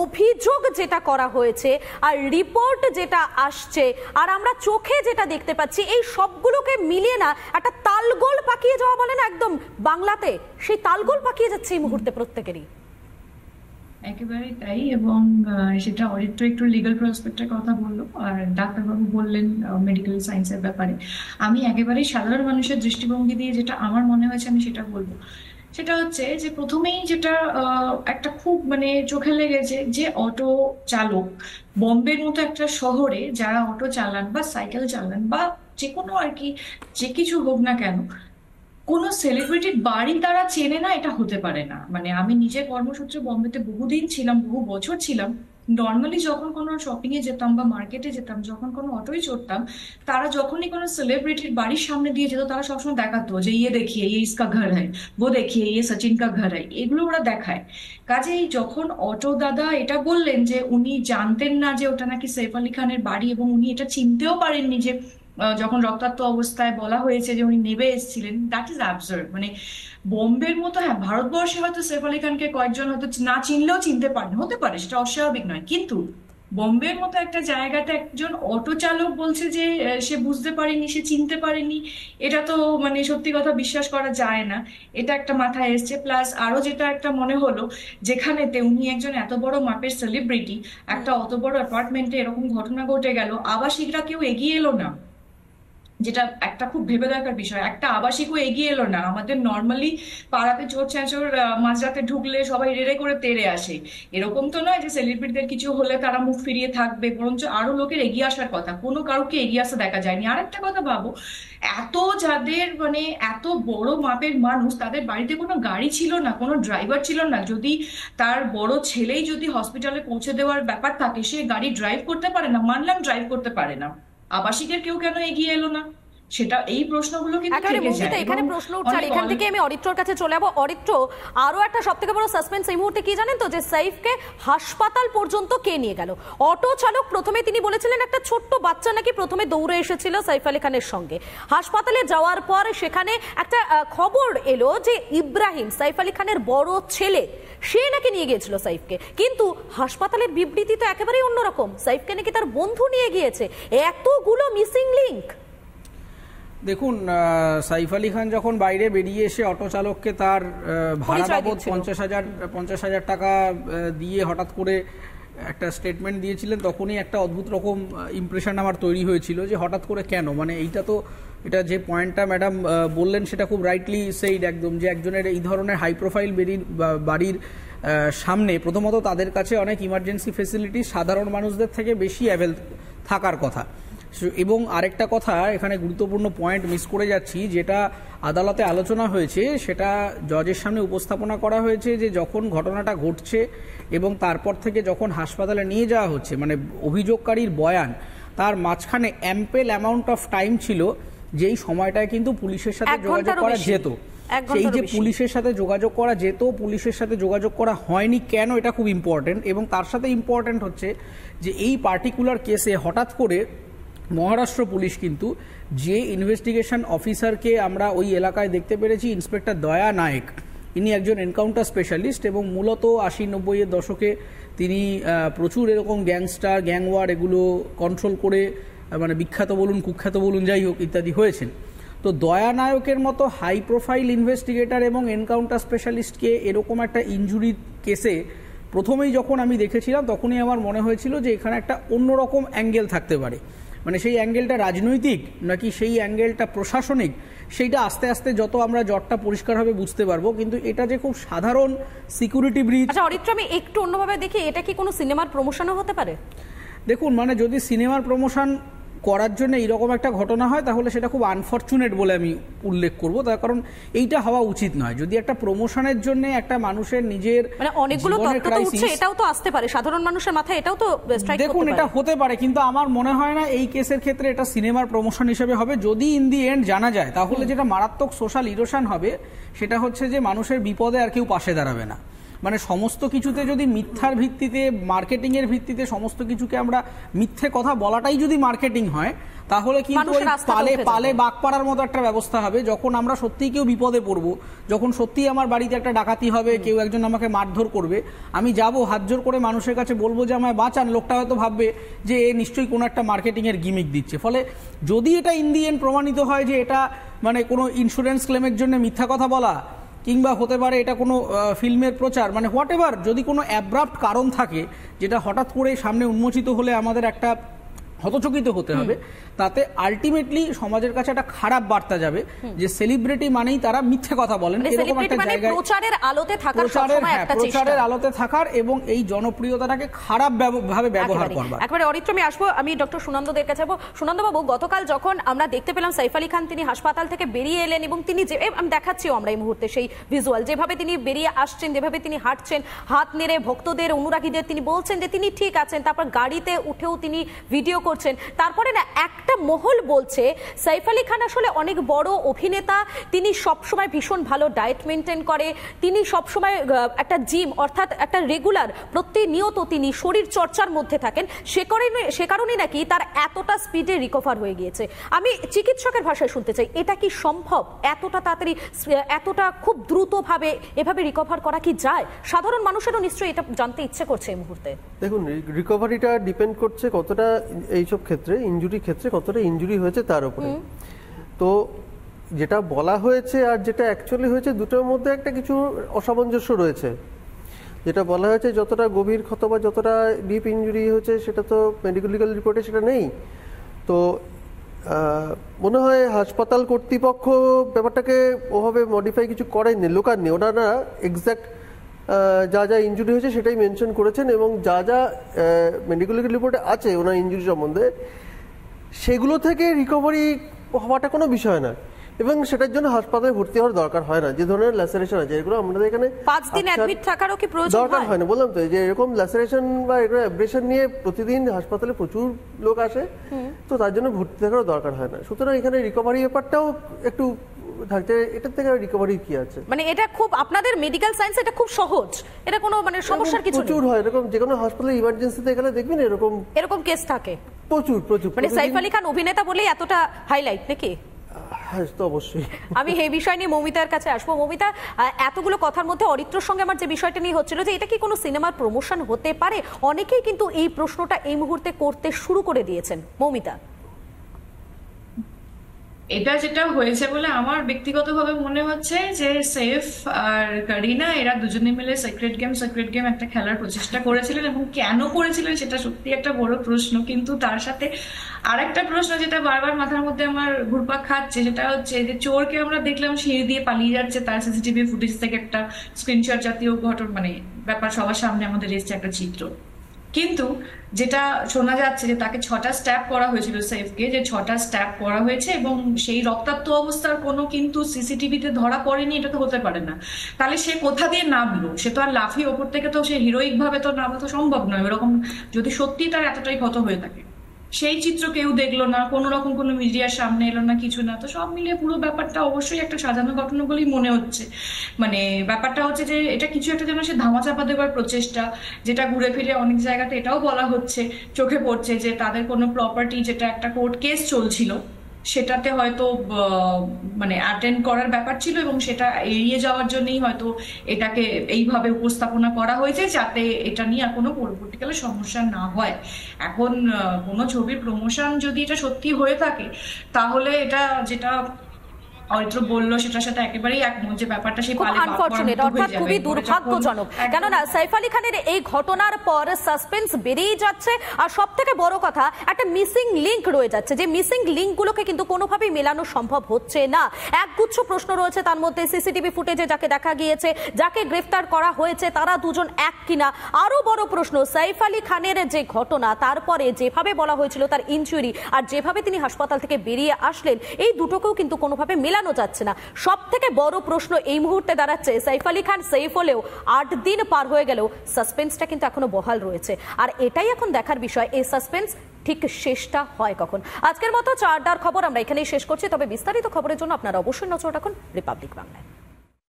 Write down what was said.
অভিযোগ যেটা করা হয়েছে আর রিপোর্ট যেটা আসছে আর আমরা চোখে যেটা দেখতে পাচ্ছি, এই সবগুলোকে মিলিয়ে না একটা তালগোল পাকিয়ে যাওয়া বলে না একদম বাংলাতে, সেই তালগোল পাকিয়ে যাচ্ছে এই মুহূর্তে প্রত্যেকেরই। একেবারেই তাই। এবং সেটা অডিটর একটু লিগাল প্রসপেক্টের কথা বললো, আর ডাক্তারবাবু বললেন মেডিকেল সায়েন্সের ব্যাপারে। আমি একেবারেই সাধারণ মানুষের দৃষ্টিভঙ্গি দিয়ে যেটা আমার মনে হয়েছে আমি সেটা বলবো। সেটা হচ্ছে যে প্রথমেই যেটা একটা খুব মানে চোখে লেগেছে, যে অটো চালক, বোম্বের মতো একটা শহরে যারা অটো চালান বা সাইকেল চালান বা যে কোনো আর কি, যে কিছু হোক না কেন, কোনো সেলিব্রিটির বাড়ি তারা চেনে না, এটা হতে পারে না। মানে আমি নিজে কর্মসূত্রে বোম্বেতে বহুদিন ছিলাম, বহু বছর ছিলাম। নর্মালি যখন কোনো শপিং এ যেতাম বা মার্কেটে যেতাম, যখন কোনো অটোই চড়তাম, তারা যখনই কোনো সেলিব্রিটির বাড়ির সামনে দিয়ে যেত, তারা সবসময় দেখাতো যে ইয়ে দেখিয়ে ইয়ে ইসকা ঘর হ্যায়, ও দেখিয়ে ইয়ে সচিন কা ঘর হ্যায়, এগুলো ওরা দেখায়। কাজেই যখন অটো দাদা এটা বললেন যে উনি জানতেন না যে ওটা নাকি সৈফ আলী খানের বাড়ি, এবং উনি এটা চিনতেও পারেননি যে যখন রক্তাক্ত অবস্থায় বলা হয়েছে যে উনি নেবে এসেছিলেন, দ্যাট ইজ অ্যাবসার্ড। মানে বোম্বের মতো, হ্যাঁ ভারতবর্ষে হয়তো সৈফ আলী খানকে কয়েকজন হয়তো না চিনলেও চিনতে পারেন, হতে পারে, সেটা অস্বাভাবিক নয়, কিন্তু বোম্বের মতো একটা জায়গাতে একজন অটো চালক বলছে যে সে বুঝতে পারেনি, সে চিনতে পারেনি, এটা তো মানে সত্যি কথা বিশ্বাস করা যায় না। এটা একটা মাথায় এসছে। প্লাস আরো যেটা একটা মনে হলো, যেখানেতে উনি একজন এত বড় মাপের সেলিব্রিটি, একটা অত বড় অ্যাপার্টমেন্টে এরকম ঘটনা ঘটে গেল, আবাসিকরা কেউ এগিয়ে এলো না, যেটা একটা খুব ভেবে দেখার বিষয়। একটা আবাসিকও এগিয়ে এলো না। আমাদের নর্মালি পাড়াতে চোর ছ্যাঁচোর মাঝরাতে ঢুকলে সবাই রেড়ে করে তেড়ে আসে, এরকম তো নয় যে সেলিব্রিটিদের কিছু হলে তারা মুখ ফিরিয়ে থাকবে, বরঞ্চ আরো লোকের এগিয়ে আসার কথা, কোনো কারোকে এগিয়ে আসতে দেখা যায়নি। আর একটা কথা ভাবো, এত যাদের মানে এত বড় মাপের মানুষ, তাদের বাড়িতে কোনো গাড়ি ছিল না, কোনো ড্রাইভার ছিল না। যদি তার বড় ছেলেই যদি হসপিটালে পৌঁছে দেওয়ার ব্যাপার থাকে, সে গাড়ি ড্রাইভ করতে পারে না, মানলাম ড্রাইভ করতে পারে না, আবাসিকের কেউ কেন এগিয়ে এলো না? সেটা, এই প্রশ্নগুলো কিন্তু একেবারে থেকে যায়। মৌমিতা, এবং এখানে প্রশ্ন উঠছে আর অনেক এখান থেকে আমি অরিত্রর কাছে চলে যাবো। অরিত্র, আরো একটা সব থেকে বড় সাসপেন্স এই মুহূর্তে কি জানেন তো, যে সাইফকে হাসপাতাল পর্যন্ত কে নিয়ে গেল? অটো চালক প্রথমে তিনি বলেছিলেন একটা ছোট্ট বাচ্চা নাকি প্রথমে দৌড়ে এসেছিল সাইফ আলী খানের সঙ্গে। হাসপাতালে যাওয়ার পর সেখানে একটা খবর এলো যে ইব্রাহিম, সাইফ আলী খানের বড় ছেলে, সে নাকি নিয়ে গিয়েছিল সাইফকে। কিন্তু হাসপাতালের বিবৃতি তো একেবারেই অন্যরকম, সাইফকে নাকি তার বন্ধু নিয়ে গিয়েছে। এতগুলো মিসিং লিঙ্ক। দেখুন, সাইফ আলী খান যখন বাইরে বেরিয়ে এসে অটো চালককে তার ভাড়া বাবদ 50,000 টাকা দিয়ে হঠাৎ করে একটা স্টেটমেন্ট দিয়েছিলেন, তখনই একটা অদ্ভুত রকম ইমপ্রেশন আমার তৈরি হয়েছিল যে হঠাৎ করে কেন। মানে এটা যে পয়েন্টটা ম্যাডাম বললেন সেটা খুব রাইটলি সেইড একদম, যে একজনের এই ধরনের হাই প্রোফাইল বাড়ির সামনে প্রথমত তাদের কাছে অনেক ইমার্জেন্সি ফেসিলিটি সাধারণ মানুষদের থেকে বেশি অ্যাভেল থাকার কথা। এবং আরেকটা কথা, এখানে গুরুত্বপূর্ণ পয়েন্ট মিস করে যাচ্ছি, যেটা আদালতে আলোচনা হয়েছে, সেটা জজের সামনে উপস্থাপনা করা হয়েছে, যে যখন ঘটনাটা ঘটছে এবং তারপর থেকে যখন হাসপাতালে নিয়ে যাওয়া হচ্ছে, মানে অভিযোগকারীর বয়ান, তার মাঝখানে অ্যাম্পেল অ্যামাউন্ট অফ টাইম ছিল, যেই সময়টায় কিন্তু পুলিশের সাথে যোগাযোগ করা যেত। সেই যে পুলিশের সাথে যোগাযোগ করা যেত, পুলিশের সাথে যোগাযোগ করা হয়নি কেন, এটা খুব ইম্পর্টেন্ট। এবং তার সাথে ইম্পর্টেন্ট হচ্ছে যে এই পার্টিকুলার কেসে হঠাৎ করে মহারাষ্ট্র পুলিশ কিন্তু যে ইনভেস্টিগেশন অফিসারকে আমরা ওই এলাকায় দেখতে পেরেছি, ইন্সপেক্টর দয়া নায়েক, ইনি একজন এনকাউন্টার স্পেশালিস্ট এবং মূলত 80-90-এর দশকে তিনি প্রচুর এরকম গ্যাংস্টার, গ্যাংওয়ার এগুলো কন্ট্রোল করে, মানে বিখ্যাত বলুন কুখ্যাত বলুন যাই হোক ইত্যাদি হয়েছেন। তো দয়া নায়কের মতো হাই প্রোফাইল ইনভেস্টিগেটর এবং এনকাউন্টার স্পেশালিস্টকে এরকম একটা ইনজুরি কেসে প্রথমেই যখন আমি দেখেছিলাম, তখনই আমার মনে হয়েছিল যে এখানে একটা অন্যরকম অ্যাঙ্গেল থাকতে পারে। মানে সেই অ্যাঙ্গেলটা রাজনৈতিক নাকি সেই অ্যাঙ্গেলটা প্রশাসনিক, সেইটা আস্তে আস্তে যত আমরা জটটা পরিষ্কারভাবে বুঝতে পারবো। কিন্তু এটা যে খুব সাধারণ সিকিউরিটি ব্রিচ। আচ্ছা অরিত্র, আমি একটু অন্যভাবে দেখি, এটা কি কোনো সিনেমার প্রমোশনও হতে পারে? দেখুন, মানে যদি সিনেমার প্রমোশন করার জন্য এইরকম একটা ঘটনা হয়, তাহলে সেটা খুব আনফরচুনেট বলে আমি উল্লেখ করবো, তার কারণ এইটা হওয়া উচিত নয়। যদি একটা প্রমোশনের জন্য একটা মানুষের নিজের মানে অনেকগুলো তথ্য তো উঠছে, এটাও তো আসতে পারে সাধারণ মানুষের মাথায়, এটাও তো স্ট্রাইক করতে পারে। দেখুন, এটা হতে পারে, কিন্তু আমার মনে হয় না এই কেসের ক্ষেত্রে এটা সিনেমার প্রমোশন হিসেবে হবে। যদি ইন দি এন্ড জানা যায়, তাহলে যেটা মারাত্মক সোশ্যাল ইরোশন হবে সেটা হচ্ছে যে মানুষের বিপদে আর কেউ পাশে দাঁড়াবে না। মানে সমস্ত কিছুতে যদি মিথ্যার ভিত্তিতে, মার্কেটিং এর ভিত্তিতে সমস্ত কিছুকে আমরা মিথ্যে কথা বলাটাই যদি মার্কেটিং হয়, তাহলে কিন্তু ওই পালে পালে বাঘ পাড়ার মতো একটা ব্যবস্থা হবে। যখন আমরা সত্যিই কেউ বিপদে পড়বো, যখন সত্যিই আমার বাড়িতে একটা ডাকাতি হবে, কেউ একজন আমাকে মারধর করবে, আমি যাব হাত জোর করে মানুষের কাছে বলবো যে আমায় বাঁচান, লোকটা হয়তো ভাববে যে এ নিশ্চয়ই কোনো একটা মার্কেটিং এর গিমিক দিচ্ছে। ফলে যদি এটা ইন দি এন্ড প্রমাণিত হয় যে এটা মানে কোনো ইন্স্যুরেন্স ক্লেমের জন্য মিথ্যা কথা বলা, কিংবা হতে পারে এটা কোনো ফিল্মের প্রচার, মানে হোয়াট এভার, যদি কোনো অ্যাব্রাপ্ট কারণ থাকে যেটা হঠাৎ করে সামনে উন্মোচিত হলে আমাদের একটা হতচকিত হতে হবে, তাতে আলটিমেটলি সমাজের কাছে একটা খারাপ বার্তা যাবে যে সেলিব্রিটি মানেই তারা মিথ্যে কথা বলেন, এরকম একটা জায়গায় প্রচারের আলোতে থাকার সবসময় একটা চেষ্টা, প্রচারের আলোতে থাকার এবং এই জনপ্রিয়তাটাকে খারাপ ভাবে ব্যবহার করবার। একবারে অরিত্র, আমি আসবো, আমি ডক্টর সুনন্দদের কাছে যাবো। সুনন্দবাবু, গতকাল যখন আমরা দেখতে পেলাম সাইফ আলী খান তিনি হাসপাতাল থেকে বেরিয়ে এলেন এবং তিনি যে, আমি দেখাচ্ছিও আমরা এই মুহূর্তে সেই ভিজুয়াল, যেভাবে তিনি বেরিয়ে আসছেন, যেভাবে তিনি হাঁটছেন, হাত নেড়ে ভক্তদের, অনুরাগীদের তিনি বলছেন যে তিনি ঠিক আছেন, তারপর গাড়িতে উঠেও তিনি ভিডিও করছেন। তারপরে না একটা মহল বলছে সাইফ আলী খান আসলে অনেক বড় অভিনেতা, তিনি সবসময় ভীষণ ভালো ডায়েট মেনটেন করে, তিনি সবসময় একটা জিম অর্থাৎ একটা রেগুলার প্রতিনিয়ত তিনি শরীর চর্চার মধ্যে থাকেন, সে কারণে নাকি তার এতটা স্পিডে রিকভার হয়ে গিয়েছে। আমি চিকিৎসকের ভাষায় শুনতে চাই, এটা কি সম্ভব? এতটা তাড়াতাড়ি, এতটা খুব দ্রুতভাবে এভাবে রিকভার করা কি যায়? সাধারণ মানুষেরও নিশ্চয়ই এটা জানতে ইচ্ছে করছে এই মুহূর্তে। দেখুন, রিকভারিটা ডিপেন্ড করছে কতটা এইসব ক্ষেত্রে, ইনজুরি ক্ষেত্রে কতটা ইনজুরি হয়েছে তার উপরে। তো যেটা বলা হয়েছে আর যেটা অ্যাকচুয়ালি হয়েছে দুটোর মধ্যে একটা কিছু অসামঞ্জস্য রয়েছে। যেটা বলা হয়েছে যতটা গভীর ক্ষত বা যতটা ডিপ ইনজুরি হয়েছে সেটা তো মেডিকেল রিপোর্টে সেটা নেই। তো মনে হয় হাসপাতাল কর্তৃপক্ষ ব্যাপারটাকে ওভাবে মডিফাই কিছু করেননি, লোকাননি। ওনারা এক্স্যাক্ট যা যা ইনজুরি হয়েছে সেটাই মেনশন করেছেন এবং যা যা মেডিকেল রিপোর্টে আছে ওনার ইনজুরি সম্বন্ধে, সেগুলো থেকে রিকভারি হওয়াটা কোনো বিষয় না এবং সেটার জন্য হাসপাতালে ভর্তি হওয়ার দরকার হয় না। যে ধরনের ল্যাসারেশন আছে এগুলো আমাদের এখানে 5 দিন অ্যাডমিট থাকারও কি প্রয়োজন দরকার হয় না। বললাম তো যে এরকম ল্যাসারেশন বা এরকম অ্যাব্রেশন নিয়ে প্রতিদিন হাসপাতালে প্রচুর লোক আসে, তো তার জন্য ভর্তি থাকারও দরকার হয় না। সুতরাং এখানে রিকভারি ব্যাপারটাও একটু থাকতে, এটার থেকে রিকভারি কি আছে? মানে এটা খুব আপনাদের মেডিকেল সায়েন্স, এটা খুব সহজ, এটা কোনো মানে সমস্যার কিছু নেই। প্রচুর হয় এরকম, যে কোনো হাসপাতালে ইমার্জেন্সিতে গেলে দেখবেন এরকম কেস থাকে প্রচুর প্রচুর। মানে সাইফ আলী খান অভিনেতা বলেই এতটা হাইলাইট নাকি? হ্যাঁ, তো অবশ্যই। আমি এই বিষয় নিয়ে মৌমিতার কাছে আসবো। মৌমিতা, এতগুলো কথার মধ্যে অরিত্রর সঙ্গে আমার যে বিষয়টা নিয়ে হচ্ছিল যে এটা কি কোনো সিনেমার প্রমোশন হতে পারে, অনেকেই কিন্তু এই প্রশ্নটা এই মুহূর্তে করতে শুরু করে দিয়েছেন। মৌমিতা, এটা যেটা হয়েছে বলে আমার ব্যক্তিগতভাবে মনে হচ্ছে যে সেফ আর কারিনা এরা দুজনে মিলে সিক্রেট গেম একটা খেলার প্রচেষ্টা করেছিলেন এবং কেন করেছিলেন সেটা সত্যি একটা বড় প্রশ্ন। কিন্তু তার সাথে আরেকটা প্রশ্ন যেটা বারবার মাথার মধ্যে আমার ঘুরপাক খাচ্ছে, সেটা হচ্ছে যে চোরকে আমরা দেখলাম সিঁড়ি দিয়ে পালিয়ে যাচ্ছে, তার সিসিটিভি ফুটেজ থেকে একটা স্ক্রিনশট জাতীয় ঘটনা মানে ব্যাপার সবার সামনে আমাদের এসছে একটা চিত্র। কিন্তু যেটা শোনা যাচ্ছে যে তাকে 6টা স্ট্যাব করা হয়েছিল সেফকে, যে 6টা স্ট্যাব করা হয়েছে এবং সেই রক্তাক্ত অবস্থার কোনো কিন্তু সিসিটিভিতে ধরা পড়েনি, এটা তো হতে পারে না। তাহলে সে কোথা দিয়ে নামলো? সে তো আর লাফিয়ে ওপর থেকে তো সে হিরোইক ভাবে তো নামা তো সম্ভব নয়। এরকম যদি সত্যি তার এতটাই ক্ষত হয়ে থাকে, সেই চিত্র কেউ দেখলো না, কোনো রকম কোনো মিডিয়ার সামনে এলো না, কিছু না। তো সব মিলিয়ে পুরো ব্যাপারটা অবশ্যই একটা সাজানো ঘটনা বলেই মনে হচ্ছে। মানে ব্যাপারটা হচ্ছে যে এটা কিছু একটা যেন সে ধামাচাপা দেওয়ার প্রচেষ্টা, যেটা ঘুরে ফিরে অনেক জায়গাতে এটাও বলা হচ্ছে, চোখে পড়ছে যে তাদের কোনো প্রপার্টি যেটা একটা কোর্ট কেস চলছিল সেটাতে হয়তো মানে অ্যাটেন্ড করার ব্যাপার ছিল এবং সেটা এড়িয়ে যাওয়ার জন্যই হয়তো এটাকে এইভাবে উপস্থাপনা করা হয়েছে যাতে এটা নিয়ে আর কোনো পরবর্তীকালে সমস্যা না হয়। এখন কোনো ছবির প্রমোশন যদি এটা সত্যি হয়ে থাকে তাহলে এটা যেটা অরিত্র বললো সেটার সাথে একেবারেই একমত যে ব্যাপারটা সেই পালে আনফরচুনেট, অর্থাৎ খুবই দুর্ভাগ্যজনক। কেননা সাইফ আলী খানের এই ঘটনার পর সাসপেন্স বেড়েই যাচ্ছে আর সব থেকে বড় কথা একটা মিসিং লিংক রয়ে যাচ্ছে, যে মিসিং লিংকগুলোকে কিন্তু কোনোভাবেই মেলানো সম্ভব হচ্ছে না। একগুচ্ছ প্রশ্ন রয়েছে, তার মধ্যে সিসিটিভি ফুটেজে যাকে দেখা গিয়েছে, যাকে গ্রেফতার করা হয়েছে তারা দুজন এক কিনা। আরো বড় প্রশ্ন, সাইফ আলী খানের যে ঘটনা, তারপরে যেভাবে বলা হয়েছিল তার ইনজুরি আর যেভাবে তিনি হাসপাতাল থেকে বেরিয়ে আসলেন, এই দুটোকেও কিন্তু কোনোভাবে মেলানো যাচ্ছে না। সব থেকে বড় প্রশ্ন এই মুহূর্তে দাঁড়াচ্ছে, সাইফ আলী খান সেফ হলেও 8 দিন পার হয়ে গেলেও সাসপেন্সটা কিন্তু এখনো বহাল রয়েছে। আর এটাই এখন দেখার বিষয়, এই সাসপেন্স ঠিক শেষটা হয় কখন। আজকের মতো চারটার খবর আমরা এখানেই শেষ করছি, তবে বিস্তারিত খবরের জন্য আপনারা অবশ্যই নজর রাখুন রিপাবলিক বাংলায়।